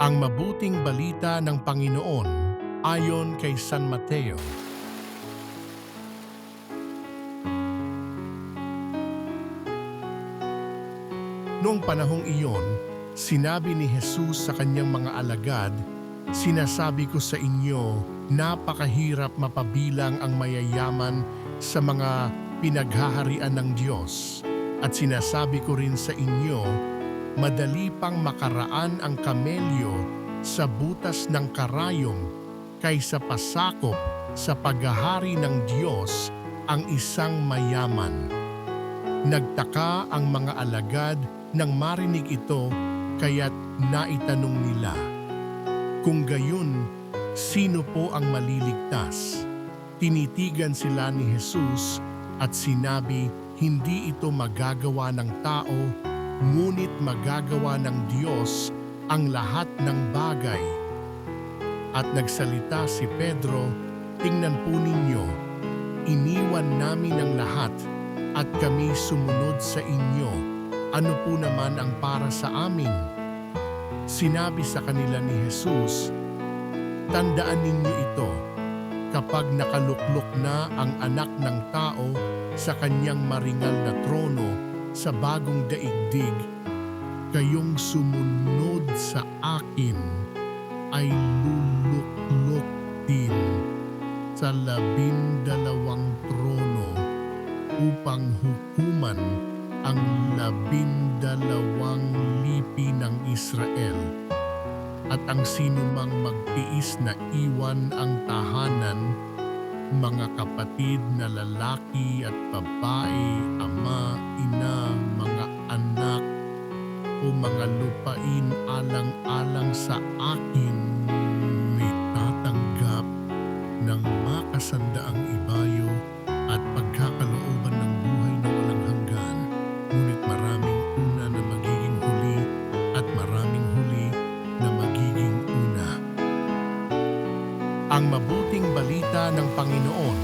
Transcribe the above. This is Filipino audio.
Ang mabuting balita ng Panginoon ayon kay San Mateo. Noong panahong iyon, sinabi ni Jesus sa kanyang mga alagad, "Sinasabi ko sa inyo, napakahirap mapabilang ang mayayaman sa mga pinaghaharian ng Diyos. At sinasabi ko rin sa inyo, madali pang makaraan ang kamelyo sa butas ng karayom kaysa pasakop sa paghahari ng Diyos ang isang mayaman." Nagtaka ang mga alagad nang marinig ito, kaya't naitanong nila, "Kung gayon, sino po ang maliligtas?" Tinitigan sila ni Jesus at sinabi, hindi ito magagawa ng tao, ngunit magagawa ng Diyos ang lahat ng bagay. At nagsalita si Pedro, "Tingnan po ninyo, iniwan namin ang lahat at kami sumunod sa inyo. Ano po naman ang para sa amin?" Sinabi sa kanila ni Jesus, "Tandaan ninyo ito, kapag nakaluklok na ang Anak ng Tao sa kanyang maringal na trono sa bagong daigdig, kayong sumunod sa akin ay luluklok din sa 12 trono upang hukuman ang 12 lipi ng Israel. At ang sinumang magtiis na iwan ang tahanan, mga kapatid na lalaki at babae, ama, ina, mga anak, o mga lupain alang-alang sa akin, may tatanggap ng makasandaang ibayo at pagkakalooban ng buhay na walang hanggan. Ngunit maraming una na magiging huli at maraming huli na magiging una." Ang mabuting balita ng Panginoon